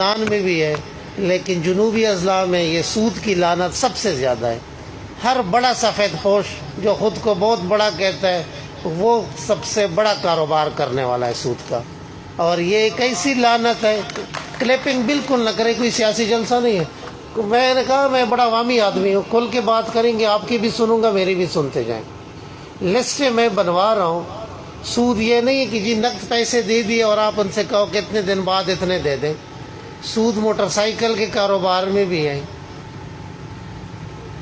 پاکستان میں بھی ہے، لیکن جنوبی اضلاع میں یہ سود کی لعنت سب سے زیادہ ہے۔ ہر بڑا سفید پوش جو خود کو بہت بڑا کہتا ہے وہ سب سے بڑا کاروبار کرنے والا ہے سود کا، اور یہ ایک ایسی لعنت ہے۔ کلیپنگ بالکل نہ کرے، کوئی سیاسی جلسہ نہیں ہے۔ میں نے کہا میں بڑا عوامی آدمی ہوں، کھل کے بات کریں گے، آپ کی بھی سنوں گا، میری بھی سنتے جائیں۔ لسٹیں میں بنوا رہا ہوں۔ سود یہ نہیں ہے کہ جی نقد پیسے دے دیے اور آپ ان سے کہو کہ اتنے دن بعد اتنے دے دیں۔ سود موٹر سائیکل کے کاروبار میں بھی ہے،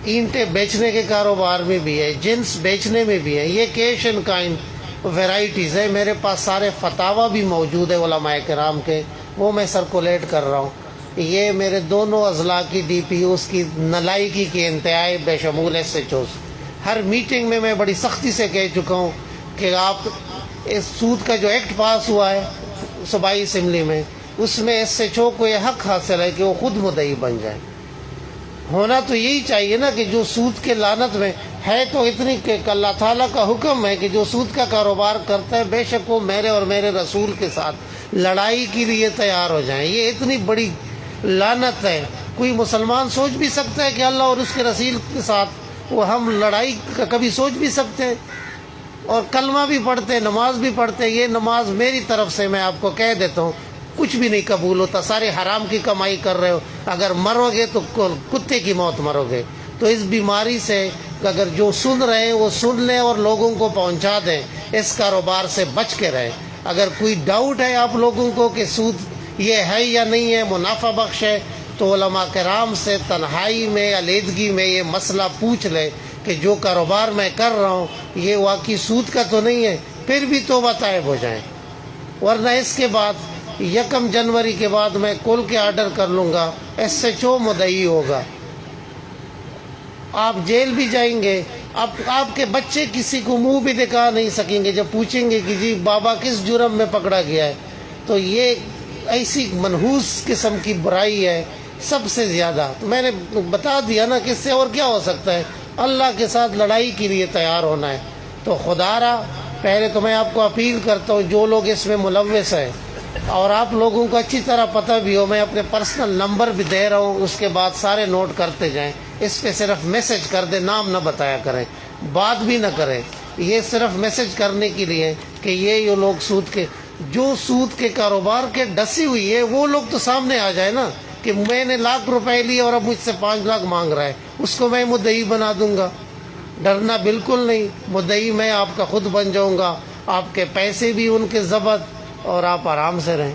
اینٹیں بیچنے کے کاروبار میں بھی ہے، جنس بیچنے میں بھی ہے۔ یہ کیش اینڈ کائنڈ ویرائٹیز ہے۔ میرے پاس سارے فتاوی بھی موجود ہے علماء کرام کے، وہ میں سرکولیٹ کر رہا ہوں۔ یہ میرے دونوں اضلاع کی ڈی پی اوز کی نالائکی کی انتہائی بشمول ایس ایچ اوز۔ ہر میٹنگ میں میں بڑی سختی سے کہہ چکا ہوں کہ آپ اس سود کا جو ایکٹ پاس ہوا ہے صوبائی اسمبلی میں، اس میں ایس ایچ او کو یہ حق حاصل ہے کہ وہ خود مدعی بن جائے۔ ہونا تو یہی چاہیے نا کہ جو سود کے لعنت میں ہے تو اتنی کہ اللہ تعالیٰ کا حکم ہے کہ جو سود کا کاروبار کرتا ہے بے شک وہ میرے اور میرے رسول کے ساتھ لڑائی کے لیے تیار ہو جائیں۔ یہ اتنی بڑی لعنت ہے، کوئی مسلمان سوچ بھی سکتا ہے کہ اللہ اور اس کے رسول کے ساتھ وہ ہم لڑائی کا کبھی سوچ بھی سکتے ہیں؟ اور کلمہ بھی پڑھتے ہیں، نماز بھی پڑھتے ہیں۔ یہ نماز میری طرف سے میں آپ کو کہہ دیتا ہوں کچھ بھی نہیں قبول ہوتا، سارے حرام کی کمائی کر رہے ہو، اگر مرو گے تو کتے کی موت مرو گے۔ تو اس بیماری سے اگر جو سن رہے ہیں وہ سن لیں اور لوگوں کو پہنچا دیں، اس کاروبار سے بچ کے رہیں۔ اگر کوئی ڈاؤٹ ہے آپ لوگوں کو کہ سود یہ ہے یا نہیں ہے، منافع بخش ہے، تو علماء کرام سے تنہائی میں علیحدگی میں یہ مسئلہ پوچھ لیں کہ جو کاروبار میں کر رہا ہوں یہ واقعی سود کا تو نہیں ہے، پھر بھی توبہ طائب ہو جائیں۔ ورنہ اس کے بعد 1 جنوری کے بعد میں کل کے آرڈر کر لوں گا، ایس ایچ او مدعی ہوگا، آپ جیل بھی جائیں گے۔ اب آپ کے بچے کسی کو منہ بھی دکھا نہیں سکیں گے جب پوچھیں گے کہ جی بابا کس جرم میں پکڑا گیا ہے۔ تو یہ ایسی منحوس قسم کی برائی ہے سب سے زیادہ۔ میں نے بتا دیا نا کہ اس سے اور کیا ہو سکتا ہے، اللہ کے ساتھ لڑائی کے لیے تیار ہونا ہے۔ تو خدا را پہلے تو میں آپ کو اپیل کرتا ہوں جو لوگ اس میں ملوث ہیں، اور آپ لوگوں کو اچھی طرح پتہ بھی ہو، میں اپنے پرسنل نمبر بھی دے رہا ہوں، اس کے بعد سارے نوٹ کرتے جائیں۔ اس پہ صرف میسج کر دیں، نام نہ بتایا کریں، بات بھی نہ کریں۔ یہ صرف میسج کرنے کے لیے کہ یہ لوگ سود کے کاروبار کے ڈسی ہوئی ہے، وہ لوگ تو سامنے آ جائے نا کہ میں نے لاکھ روپے لیے اور اب مجھ سے 5 لاکھ مانگ رہا ہے، اس کو میں مدعی بنا دوں گا۔ ڈرنا بالکل نہیں، مدعی میں آپ کا خود بن جاؤں گا، آپ کے پیسے بھی ان کے ضبط، اور آپ آرام سے رہیں۔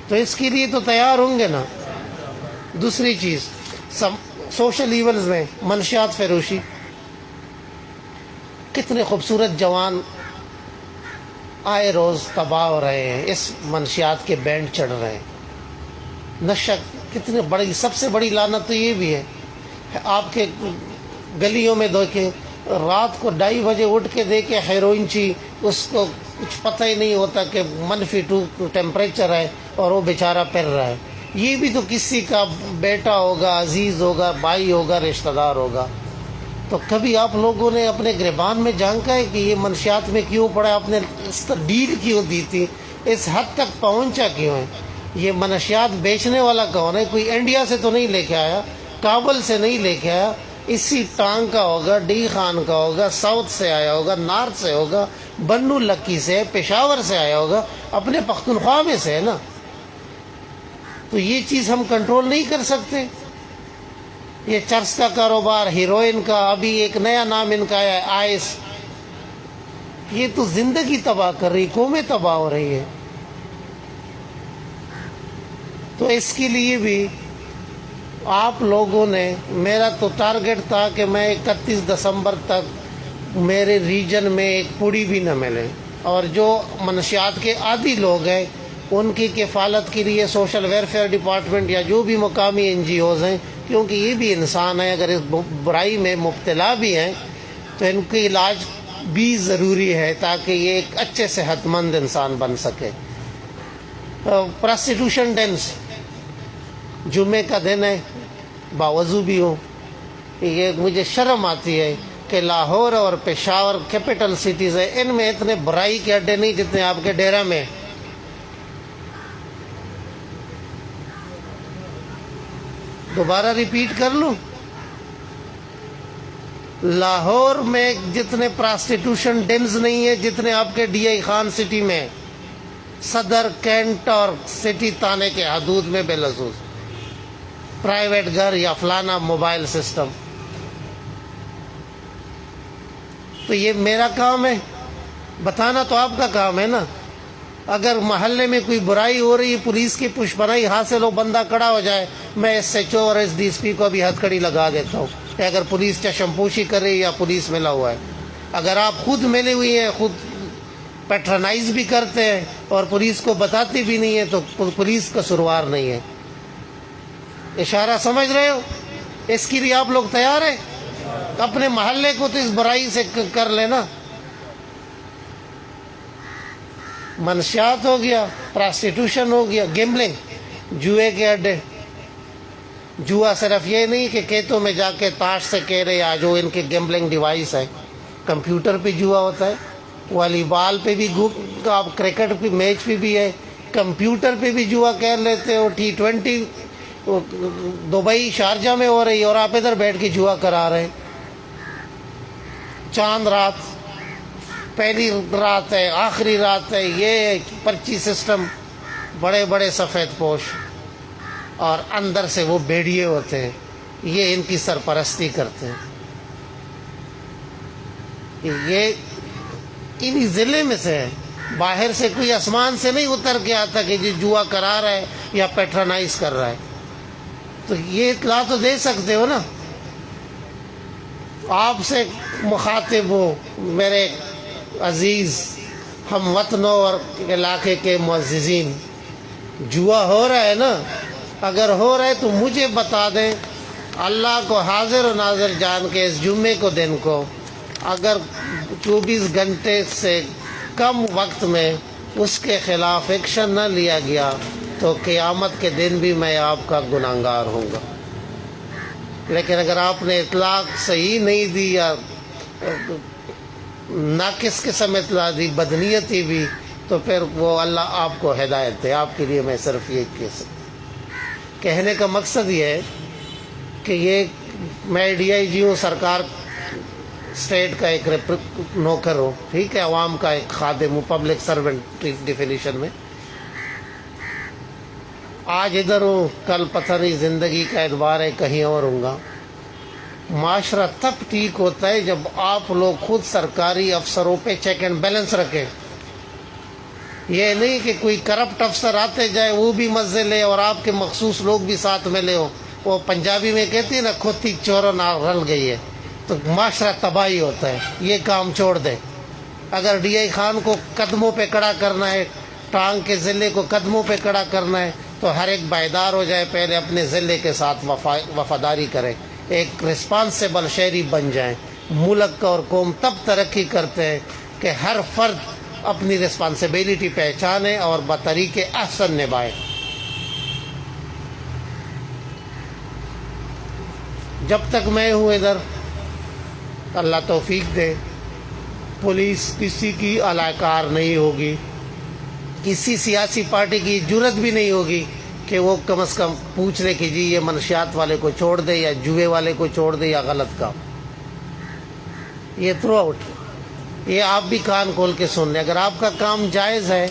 تو اس کے لیے تو تیار ہوں گے نا۔ دوسری چیز، سوشل ایونز میں منشیات فروشی، کتنے خوبصورت جوان آئے روز تباہ ہو رہے ہیں، اس منشیات کے بینڈ چڑھ رہے ہیں۔ نشہ کتنے بڑی، سب سے بڑی لعنت تو یہ بھی ہے، آپ کے گلیوں میں دیکھیں، رات کو 2:30 بجے اٹھ کے دیکھیں ہیروئن چی، اس کو کچھ پتہ ہی نہیں ہوتا کہ -2 ٹیمپریچر ہے اور وہ بیچارہ پھر رہا ہے۔ یہ بھی تو کسی کا بیٹا ہوگا، عزیز ہوگا، بھائی ہوگا، رشتہ دار ہوگا۔ تو کبھی آپ لوگوں نے اپنے گریبان میں جھانکا ہے کہ یہ منشیات میں کیوں پڑا، آپ نے اس کا ڈیل کیوں دی تھی، اس حد تک پہنچا کیوں ہے؟ یہ منشیات بیچنے والا کون ہے؟ کوئی انڈیا سے تو نہیں لے کے آیا، کابل سے نہیں لے کے آیا، اسی ٹانگ کا ہوگا، ڈی خان کا ہوگا، ساؤتھ سے آیا ہوگا، نارتھ سے ہوگا، بنو لکی سے، پشاور سے آیا ہوگا، اپنے پختونخوا میں سے ہے نا۔ تو یہ چیز ہم کنٹرول نہیں کر سکتے۔ یہ چرس کا کاروبار، ہیروئن کا، ابھی ایک نیا نام ان کا ہے آئس، یہ تو زندگی تباہ کر رہی، قومیں تباہ ہو رہی ہے۔ تو اس کے لیے بھی آپ لوگوں نے، میرا تو ٹارگٹ تھا کہ میں 31 دسمبر تک میرے ریجن میں ایک پوڑی بھی نہ ملے، اور جو منشیات کے عادی لوگ ہیں ان کی کفالت کے لیے سوشل ویلفیئر ڈپارٹمنٹ یا جو بھی مقامی NGOs ہیں، کیونکہ یہ بھی انسان ہے، اگر اس برائی میں مبتلا بھی ہیں تو ان کی علاج بھی ضروری ہے تاکہ یہ ایک اچھے صحت مند انسان بن سکے۔ پراسٹیٹیوشن ڈینس، جمعے کا دن ہے، باوضو بھی ہوں، یہ مجھے شرم آتی ہے کہ لاہور اور پشاور کیپٹل سٹیز ہیں، ان میں اتنے برائی کے اڈے نہیں جتنے آپ کے ڈیرہ میں۔ دوبارہ ریپیٹ کر لوں؟ لاہور میں جتنے پراسٹیٹیوشن ڈینز نہیں ہیں جتنے آپ کے ڈی آئی خان سٹی میں، صدر، کینٹ اور سٹی تانے کے حدود میں بالخصوص، پرائیویٹ گھر یا فلانا موبائل سسٹم. تو یہ میرا کام ہے بتانا؟ تو آپ کا کام ہے نا. اگر محلے میں کوئی برائی ہو رہی ہے، پولیس کی پشپناہی حاصل ہو، بندہ کھڑا ہو جائے، میں ایس ایچ او اور ایس ڈی ایس پی کو بھی ہتھ کڑی لگا دیتا ہوں کہ اگر پولیس چشم پوشی کر رہی ہے یا پولیس ملا ہوا ہے. اگر آپ خود ملے ہوئی ہیں، خود پیٹرنائز بھی کرتے ہیں اور پولیس کو بتاتی بھی نہیں ہے، تو پولیس کا قصوروار نہیں ہے. اشارہ سمجھ رہے ہو؟ اس کے لیے آپ لوگ تیار ہیں؟ اپنے محلے کو تو اس برائی سے کر لینا. منشیات ہو گیا، پراسٹیٹیوشن ہو گیا، گیمبلنگ، جوئے کے اڈے. جوا صرف یہ نہیں کہ کھیتوں میں جا کے تاش سے کہہ رہے آ جو ان کے گیمبلنگ ڈیوائس ہے. کمپیوٹر پہ جوا ہوتا ہے، والی بال پہ بھی آپ کرکٹ پہ میچ پہ بھی ہے، کمپیوٹر پہ بھی جوا کہہ لیتے ہو. T20 دبئی شارجہ میں ہو رہی ہے اور آپ ادھر بیٹھ کے جوا کرا رہے ہیں. چاند رات، پہلی رات ہے، آخری رات ہے، یہ پرچی سسٹم، بڑے بڑے سفید پوش اور اندر سے وہ بھیڑیے ہوتے ہیں، یہ ان کی سرپرستی کرتے ہیں. یہ انہی ضلع میں سے ہے، باہر سے کوئی آسمان سے نہیں اتر کے آتا کہ جی جوا کرا رہا ہے یا پیٹرنائز کر رہا ہے. تو یہ اطلاع تو دے سکتے ہو نا. آپ سے مخاطب ہو میرے عزیز ہم وطنوں اور علاقے کے معززین، جوا ہو رہا ہے نا؟ اگر ہو رہا ہے تو مجھے بتا دیں. اللہ کو حاضر و ناظر جان کے اس جمعے کو دن کو اگر 24 گھنٹے سے کم وقت میں اس کے خلاف ایکشن نہ لیا گیا تو قیامت کے دن بھی میں آپ کا گنہگار ہوں گا. لیکن اگر آپ نے اطلاع صحیح نہیں دی یا ناقص قسم اطلاع دی، بدنیتی بھی، تو پھر وہ اللہ آپ کو ہدایت دے. آپ کے لیے میں صرف یہ کہنے کا مقصد یہ ہے کہ یہ میں ڈی آئی جی ہوں، سرکار اسٹیٹ کا ایک نوکر ہوں، ٹھیک ہے، عوام کا ایک خادم ہوں، پبلک سرونٹ ڈیفینیشن میں. آج ادھر ہوں، کل پتہ نہیں زندگی کا اعتبار ہے کہیں اور ہوں گا. معاشرہ تب ٹھیک ہوتا ہے جب آپ لوگ خود سرکاری افسروں پہ چیک اینڈ بیلنس رکھیں. یہ نہیں کہ کوئی کرپٹ افسر آتے جائے، وہ بھی مزے لے اور آپ کے مخصوص لوگ بھی ساتھ میں لے ہو. وہ پنجابی میں کہتے ہیں نا، کھوتی چوروں نہ رل گئی ہے، تو معاشرہ تباہی ہوتا ہے. یہ کام چھوڑ دیں. اگر ڈی آئی خان کو قدموں پہ کھڑا کرنا ہے، ٹانگ کے ضلع کو قدموں پہ کھڑا کرنا ہے، تو ہر ایک بیدار ہو جائے، پہلے اپنے ضلع کے ساتھ وفاداری کرے، ایک رسپانسیبل شہری بن جائیں. ملک اور قوم تب ترقی کرتے ہیں کہ ہر فرد اپنی رسپانسبلٹی پہچانے اور بطریق احسن نبھائے. جب تک میں ہوں ادھر، اللہ توفیق دے، پولیس کسی کی الاکار نہیں ہوگی. کسی سیاسی پارٹی کی جرت بھی نہیں ہوگی کہ وہ کم از کم پوچھ لے کہ جی یہ منشیات والے کو چھوڑ دے یا جوئے والے کو چھوڑ دے یا غلط کام. یہ تھرو آؤٹ، یہ آپ بھی کان کھول کے سن لیں. اگر آپ کا کام جائز ہے،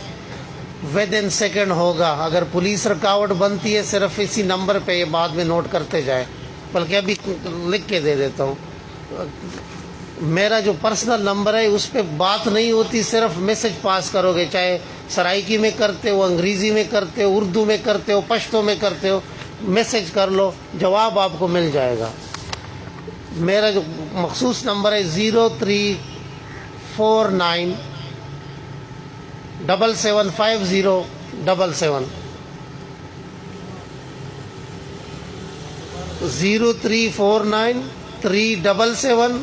ود ان سیکنڈ ہوگا. اگر پولیس رکاوٹ بنتی ہے، صرف اسی نمبر پہ یہ بعد میں نوٹ کرتے جائیں، بلکہ ابھی لکھ کے دے دیتا ہوں. میرا جو پرسنل نمبر ہے اس پہ بات نہیں ہوتی، صرف میسج پاس کرو گے، چاہے سرائکی میں کرتے ہو، انگریزی میں کرتے ہو، اردو میں کرتے ہو، پشتو میں کرتے ہو، میسج کر لو، جواب آپ کو مل جائے گا. میرا جو مخصوص نمبر ہے 0349 775077 0349 3775077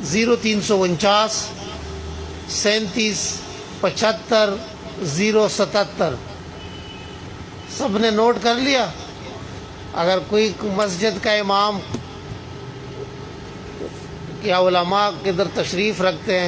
0349 37 75 077. سب نے نوٹ کر لیا؟ اگر کوئی مسجد کا امام یا علماء ادھر تشریف رکھتے ہیں